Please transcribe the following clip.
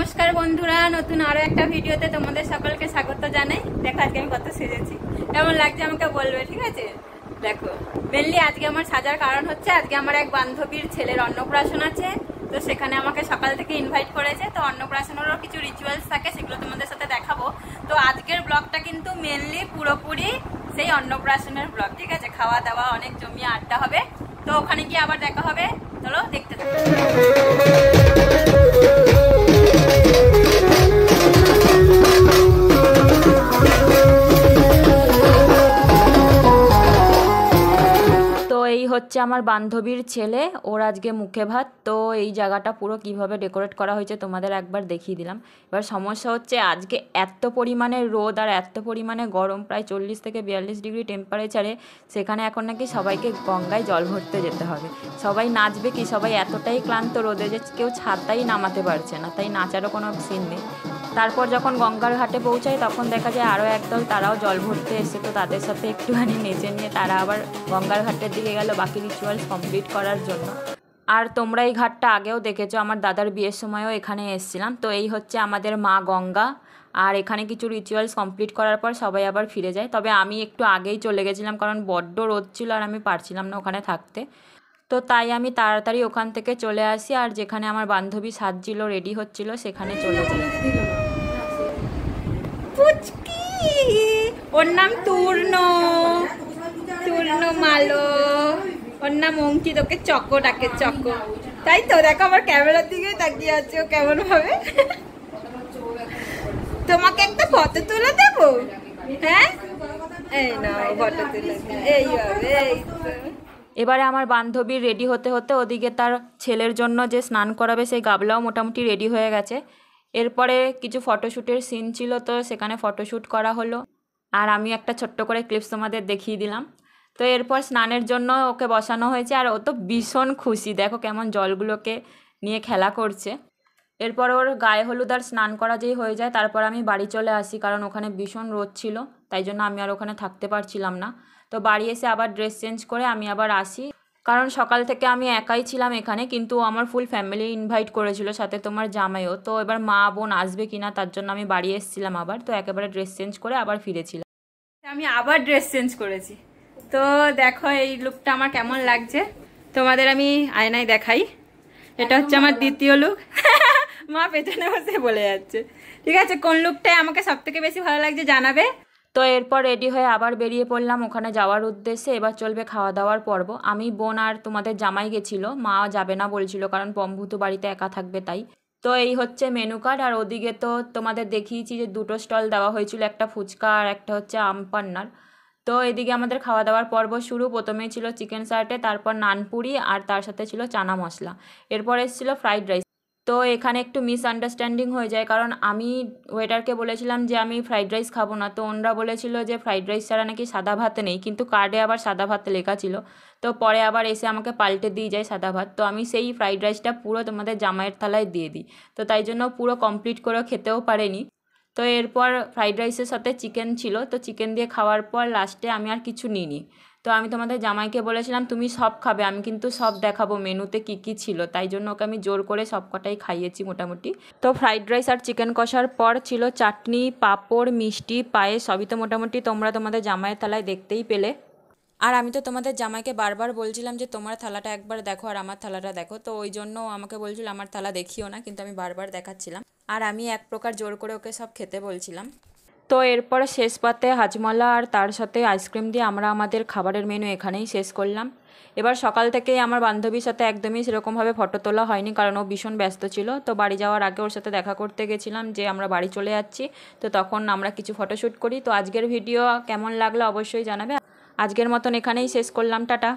নমস্কার বন্ধুরা, নতুন আরো একটা ভিডিওতে তোমাদের সকলকে স্বাগত জানাই। দেখো আজকে আমি কত সেজেছি, কেমন লাগছে আমাকে বলবে, ঠিক আছে? দেখো মেনলি আজকে আমার সাজার কারণ হচ্ছে আজকে আমার এক বান্ধবীর ছেলের অন্নপ্রাশন আছে, তো সেখানে আমাকে সকাল থেকে ইনভাইট করেছে। তো অন্নপ্রাশনেরও কিছু রিচুয়ালস থাকে, সেগুলো তোমাদের সাথে দেখাবো। তো আজকের ব্লগটা কিন্তু মেনলি পুরোপুরি সেই অন্নপ্রাশনের ব্লগ, ঠিক আছে? খাওয়া দাওয়া অনেক জমিয়ে আড্ডা হবে, তো ওখানে গিয়ে আবার দেখা হবে। চলো দেখতে থাকো। এই হচ্ছে আমার বান্ধবীর ছেলে, ওর আজকে মুখে ভাত। তো এই জায়গাটা পুরো কিভাবে ডেকোরেট করা হয়েছে তোমাদের একবার দেখিয়ে দিলাম। এবার সমস্যা হচ্ছে আজকে এত পরিমাণে রোদ আর এত পরিমাণে গরম, প্রায় 40 থেকে 42 ডিগ্রি টেম্পারেচারে, সেখানে এখন নাকি সবাইকে গঙ্গায় জল ভরতে যেতে হবে। সবাই নাচবে কি, সবাই এতটাই ক্লান্ত রোদে যে কেউ ছাদটাই নামাতে পারছে না, তাই নাচারও কোনো সিন নেই। তারপর যখন গঙ্গার ঘাটে পৌঁছায় তখন দেখা যায় আরও একদল তারাও জল ভরতে এসে, তো তাদের সাথে একটুখানি নেচে নিয়ে তারা আবার গঙ্গার ঘাটের দিকে গেল বাকি রিচুয়ালস কমপ্লিট করার জন্য। আর তোমরা এই ঘাটটা আগেও দেখেছো, আমার দাদার বিয়ের সময়ও এখানে এসেছিলাম। তো এই হচ্ছে আমাদের মা গঙ্গা, আর এখানে কিছু রিচুয়ালস কমপ্লিট করার পর সবাই আবার ফিরে যায়। তবে আমি একটু আগেই চলে গেছিলাম, কারণ বড্ড রোদ ছিল আর আমি পারছিলাম না ওখানে থাকতে। তো তাই আমি তাড়াতাড়ি ওখান থেকে চলে আসি, আর যেখানে আমার বান্ধবী সাজছিল, রেডি হচ্ছিল, সেখানে চলে যাই। পুচকি, ওর নাম তূর্ণ মালো, ওর নাম অঙ্কিত, ওকে চকো ডাকে, চকো। তাই তো দেখো আমার ক্যামেরার দিকে তাকিয়ে আছে ও কেমন ভাবে। তোমাকে একটা ফটো তুলে দেবো? হ্যাঁ, এই নাও ফটো তুলে, এইভাবে। এবারে আমার বান্ধবীর রেডি হতে হতে ওদিকে তার ছেলের জন্য যে স্নান করাবে সেই গাবলাও মোটামুটি রেডি হয়ে গেছে। এরপরে কিছু ফটোশ্যুটের সিন ছিল, তো সেখানে ফটোশ্যুট করা হলো, আর আমি একটা ছোট্ট করে ক্লিপস তোমাদের দেখিয়ে দিলাম। তো এরপর স্নানের জন্য ওকে বসানো হয়েছে, আর ও তো ভীষণ খুশি, দেখো কেমন জলগুলোকে নিয়ে খেলা করছে। এরপর ওর গায়ে হলুদ আর স্নান করা যেই হয়ে যায়, তারপর আমি বাড়ি চলে আসি, কারণ ওখানে ভীষণ রোদ ছিল, তাই জন্য আমি আর ওখানে থাকতে পারছিলাম না। তো বাড়ি এসে আবার ড্রেস চেঞ্জ করে আমি আবার আসি, কারণ সকাল থেকে আমি একাই ছিলাম এখানে, কিন্তু আমার ফুল ফ্যামিলি ইনভাইট করেছিল, সাথে তোমার জামাইও। তো এবার মা বোন আসবে কিনা তার জন্য আমি বাড়ি এসেছিলাম আবার, তো একেবারে ড্রেস চেঞ্জ করে আবার ফিরেছিলাম। আমি আবার ড্রেস চেঞ্জ করেছি। তো দেখো এই লুকটা আমার কেমন লাগছে তোমাদের আমি আয়নায় দেখাই। এটা হচ্ছে আমার দ্বিতীয় লুক। মা পেছনে বসে বলে যাচ্ছে। ঠিক আছে, কোন লুকটাই আমাকে সব থেকে বেশি ভালো লাগছে জানাবে। তো এরপর রেডি হয়ে আবার বেরিয়ে পড়লাম ওখানে যাওয়ার উদ্দেশ্যে। এবার চলবে খাওয়া দাওয়ার পর্ব। আমি, বোন আর তোমাদের জামাই গেছিলো, মা যাবে না বলছিল, কারণ পম্ভু তো বাড়িতে একা থাকবে তাই। তো এই হচ্ছে মেনু কার্ড, আর ওদিকে তো তোমাদের দেখিয়েছি যে দুটো স্টল দেওয়া হয়েছিল, একটা ফুচকা আর একটা হচ্ছে আম পান্নার। তো এদিকে আমাদের খাওয়া দাওয়ার পর্ব শুরু। প্রথমেই ছিল চিকেন সার্টে, তারপর নানপুরি, আর তার সাথে ছিল চানা মশলা। এরপর এসেছিল ফ্রাইড রাইস। তো এখানে একটু মিসআন্ডারস্ট্যান্ডিং হয়ে যায়, কারণ আমি ওয়েটারকে বলেছিলাম যে আমি ফ্রাইড রাইস খাবো না, তো ওনরা বলেছিল যে ফ্রাইড রাইস ছাড়া নাকি সাদা ভাত নেই, কিন্তু কার্ডে আবার সাদা ভাত লেখা ছিল। তো পরে আবার এসে আমাকে পাল্টে দিয়ে যায় সাদা ভাত। তো আমি সেই ফ্রাইড রাইসটা পুরো তোমাদের জামাইয়ের থালায় দিয়ে দিই, তো তাই জন্য পুরো কমপ্লিট করে খেতেও পারেনি। তো এরপর ফ্রাইড রাইসের সাথে চিকেন ছিল, তো চিকেন দিয়ে খাওয়ার পর লাস্টে আমি আর কিছু নিইনি। তো আমি তোমাদের জামাইকে বলেছিলাম তুমি সব খাবে, আমি কিন্তু সব দেখাবো মেনুতে কী কী ছিল, তাই জন্য ওকে আমি জোর করে সব কটাই খাইয়েছি মোটামুটি। তো ফ্রাইড রাইস আর চিকেন কষার পর ছিল চাটনি, পাঁপড়, মিষ্টি, পায়েস, সবই তো মোটামুটি তোমরা তোমাদের জামাইয়ের থালায় দেখতেই পেলে। আর আমি তো তোমাদের জামাইকে বারবার বলছিলাম যে তোমার থালাটা একবার দেখো আর আমার থালাটা দেখো, তো ওই জন্য আমাকে বলছিল আমার থালা দেখিও না, কিন্তু আমি বারবার দেখাচ্ছিলাম, আর আমি এক প্রকার জোর করে ওকে সব খেতে বলছিলাম। তো এরপরে শেষ পাতে হাজমলা আর তার সাথে আইসক্রিম দিয়ে আমরা আমাদের খাবারের মেনু এখানেই শেষ করলাম। এবার সকাল থেকেই আমার বান্ধবীর সাথে একদমই সেরকমভাবে ফটো তোলা হয়নি, কারণ ও ভীষণ ব্যস্ত ছিল। তো বাড়ি যাওয়ার আগে ওর সাথে দেখা করতে গেছিলাম যে আমরা বাড়ি চলে যাচ্ছি, তো তখন আমরা কিছু ফটোশ্যুট করি। তো আজকের ভিডিও কেমন লাগলো অবশ্যই জানাবে। আজকের মতন এখানেই শেষ করলাম, টাটা।